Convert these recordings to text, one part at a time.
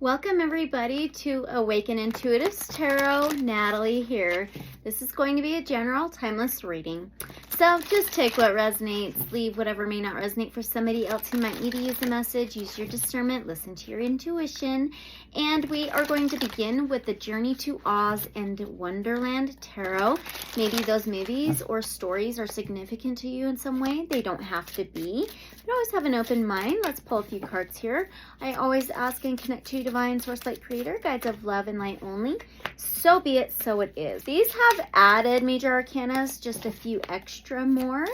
Welcome everybody to Awaken Intuitives Tarot. Natalie here. This is going to be a general timeless reading. So just take what resonates, leave whatever may not resonate for somebody else who might need to use the message. Use your discernment, listen to your intuition. And we are going to begin with the Journey to Oz and Wonderland Tarot. Maybe those movies or stories are significant to you in some way. They don't have to be. But always have an open mind. Let's pull a few cards here. I always ask and connect to Divine Source Light Creator, guides of love and light only. So be it, so it is. These have added major arcanas, just a few extra more.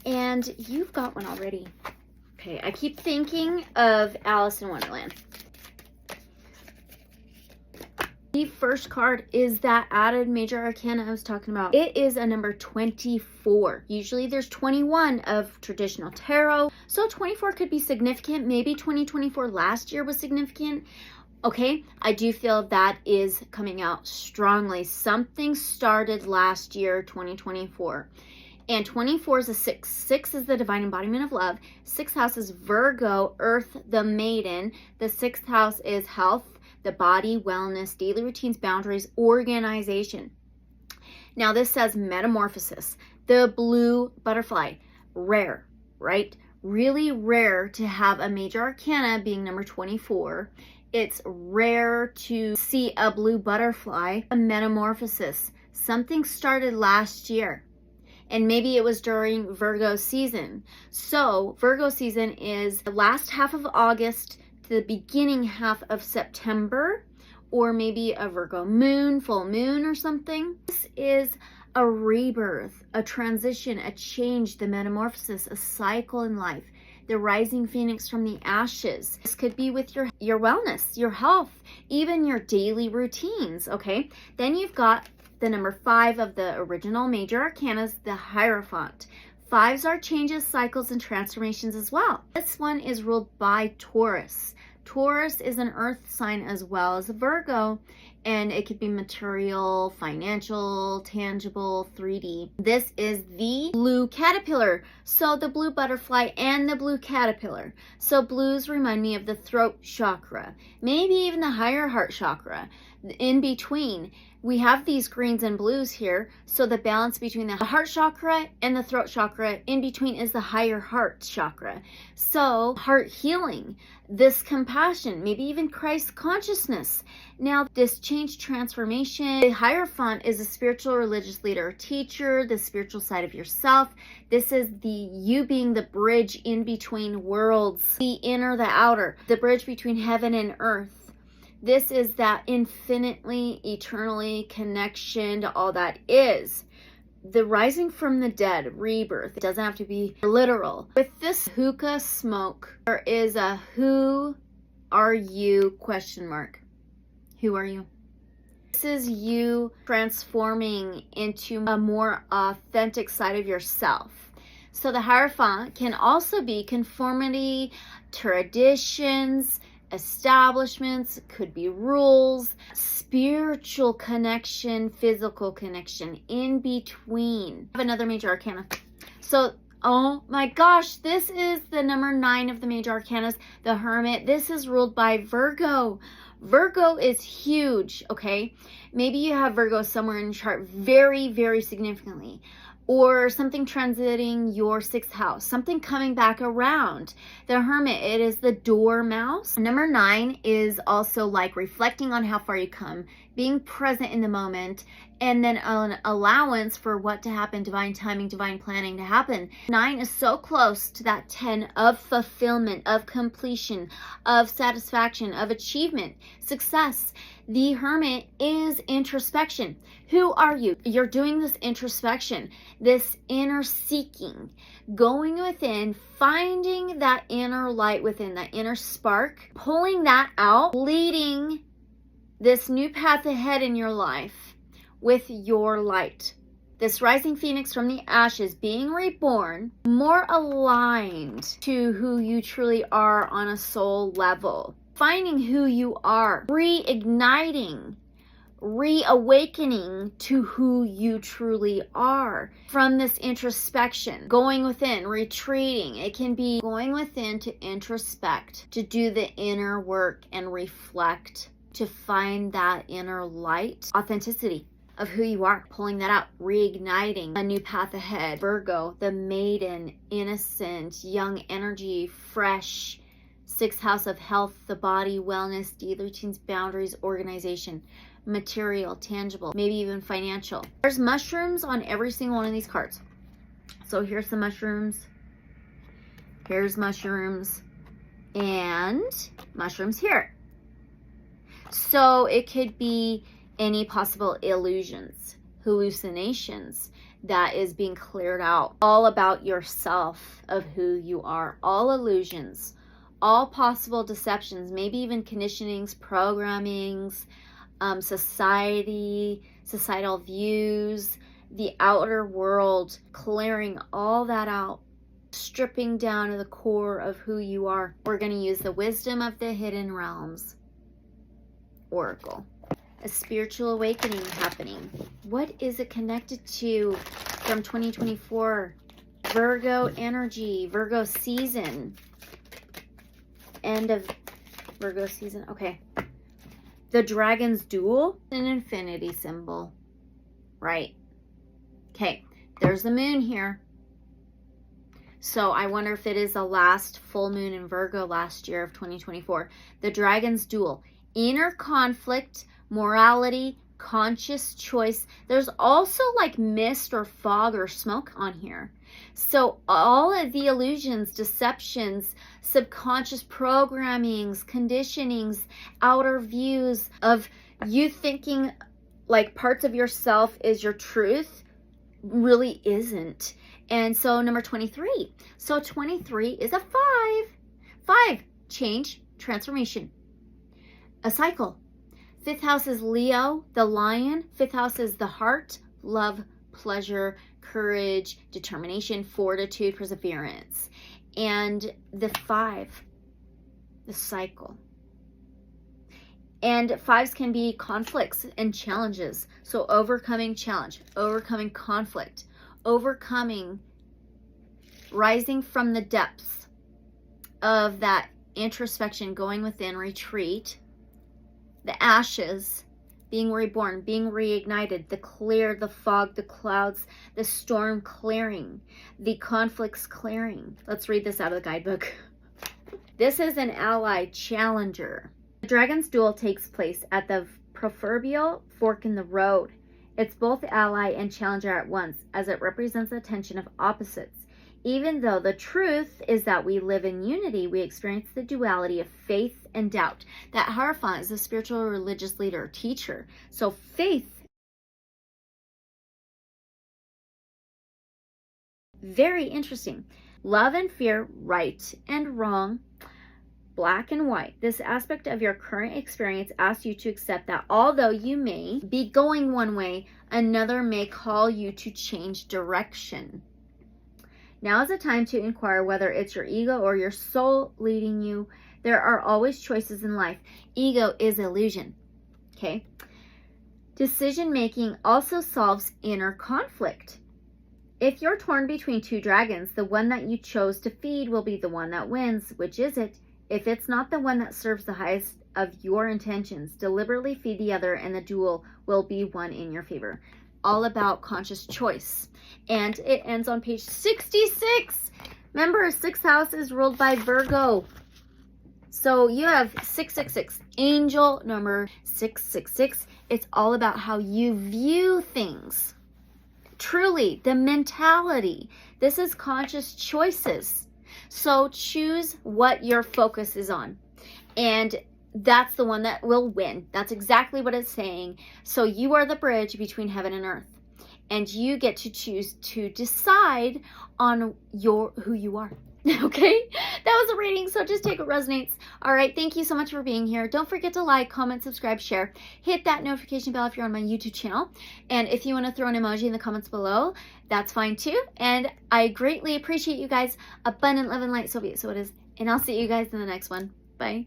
And you've got one already. Okay, I keep thinking of Alice in Wonderland. The first card is that added major arcana I was talking about. It is a number 24. Usually there's 21 of traditional tarot. So 24 could be significant. Maybe 2024 last year was significant. Okay, I do feel that is coming out strongly. Something started last year, 2024. And 24 is a 6. 6 is the divine embodiment of love. 6th house is Virgo, Earth, the maiden. The 6th house is health, the body, wellness, daily routines, boundaries, organization. Now this says metamorphosis. The blue butterfly, rare, right? Really rare to have a major arcana being number 24. It's rare to see a blue butterfly, a metamorphosis. Something started last year. And maybe it was during Virgo season. So Virgo season is the last half of August to the beginning half of September, or maybe a Virgo moon, full moon or something. This is a rebirth, a transition, a change, the metamorphosis, a cycle in life. The rising phoenix from the ashes. This could be with your wellness, your health, even your daily routines, okay? Then you've got the number 5 of the original major arcanas, the Hierophant. 5s are changes, cycles, and transformations as well. This one is ruled by Taurus. Taurus is an earth sign as well as a Virgo, and it could be material, financial, tangible, 3D. This is the blue caterpillar. So the blue butterfly and the blue caterpillar. So blues remind me of the throat chakra, maybe even the higher heart chakra. In between, we have these greens and blues here. So the balance between the heart chakra and the throat chakra, in between is the higher heart chakra. So heart healing, this compassion, maybe even Christ consciousness. Now this change, transformation, the Hierophant is a spiritual religious leader or teacher, the spiritual side of yourself. This is you being the bridge in between worlds, the inner, the outer, the bridge between heaven and earth. This is that infinitely, eternally connection to all that is. The rising from the dead, rebirth. It doesn't have to be literal. With this hookah smoke, there is a who are you question mark. Who are you? This is you transforming into a more authentic side of yourself. So the Hierophant can also be conformity, traditions, establishments, could be rules, spiritual connection, physical connection, in between. I have another major arcana. So, oh my gosh, this is the number 9 of the major arcanas, the Hermit. This is ruled by Virgo. Virgo is huge, okay? Maybe you have Virgo somewhere in your chart very, very significantly. Or something transiting your 6th house, something coming back around. The Hermit, it is the dormouse. Number 9 is also like reflecting on how far you come, being present in the moment, and then an allowance for what to happen, divine timing, divine planning to happen. 9 is so close to that 10 of fulfillment, of completion, of satisfaction, of achievement, success. The Hermit is introspection. Who are you? You're doing this introspection, this inner seeking, going within, finding that inner light within, that inner spark, pulling that out, leading this new path ahead in your life with your light. This rising phoenix from the ashes, being reborn, more aligned to who you truly are on a soul level. Finding who you are, reigniting reawakening to who you truly are from this introspection, going within, retreating. It can be going within to introspect, to do the inner work and reflect, to find that inner light, authenticity of who you are, pulling that out, reigniting a new path ahead. Virgo, the maiden, innocent, young energy, fresh. 6th house of health, the body, wellness, daily routines, boundaries, organization, material, tangible, maybe even financial. There's mushrooms on every single one of these cards. So here's the mushrooms. Here's mushrooms. And mushrooms here. So it could be any possible illusions, hallucinations that is being cleared out. All about yourself, of who you are. All illusions. All possible deceptions, maybe even conditionings, programmings, societal views, the outer world, clearing all that out, stripping down to the core of who you are. We're going to use the wisdom of the hidden realms oracle. A spiritual awakening happening. What is it connected to from 2024? Virgo energy, Virgo season. End of Virgo season. Okay. The dragon's duel, an infinity symbol. Right. Okay. There's the moon here. So I wonder if it is the last full moon in Virgo last year of 2024. The dragon's duel. Inner conflict, morality, conscious choice. There's also like mist or fog or smoke on here. So all of the illusions, deceptions, subconscious programmings, conditionings, outer views of you thinking like parts of yourself is your truth really isn't. And so number 23. So 23 is a 5. 5, change, transformation. A cycle. 5th house is Leo, the lion. 5th house is the heart, love, pleasure, courage, determination, fortitude, perseverance. And the 5, the cycle. And 5s can be conflicts and challenges. So overcoming challenge, overcoming conflict, overcoming, rising from the depths of that introspection, going within, retreat, the ashes, being reborn, being reignited, the clear, the fog, the clouds, the storm clearing, the conflicts clearing. Let's read this out of the guidebook. This is an ally challenger. The dragon's duel takes place at the proverbial fork in the road. It's both ally and challenger at once, as it represents the tension of opposites. Even though the truth is that we live in unity, we experience the duality of faith and doubt. That Hierophant is a spiritual religious leader, teacher. So faith, very interesting. Love and fear, right and wrong, black and white. This aspect of your current experience asks you to accept that although you may be going one way, another may call you to change direction. Now is the time to inquire whether it's your ego or your soul leading you. There are always choices in life. Ego is illusion. Okay. Decision making also solves inner conflict. If you're torn between 2 dragons, the one that you chose to feed will be the one that wins. Which is it? If it's not the one that serves the highest of your intentions, deliberately feed the other and the duel will be won in your favor. All about conscious choice. And it ends on page 66. Remember, 6th house is ruled by Virgo. So you have 666, angel number 666. It's all about how you view things. Truly, the mentality. This is conscious choices. So choose what your focus is on. And that's the one that will win. That's exactly what it's saying. So you are the bridge between heaven and earth. And you get to choose to decide on who you are. Okay? That was a reading, so just take what resonates. All right, thank you so much for being here. Don't forget to like, comment, subscribe, share. Hit that notification bell if you're on my YouTube channel. And if you want to throw an emoji in the comments below, that's fine too. And I greatly appreciate you guys. Abundant love and light, so be it, so it is. And I'll see you guys in the next one. Bye.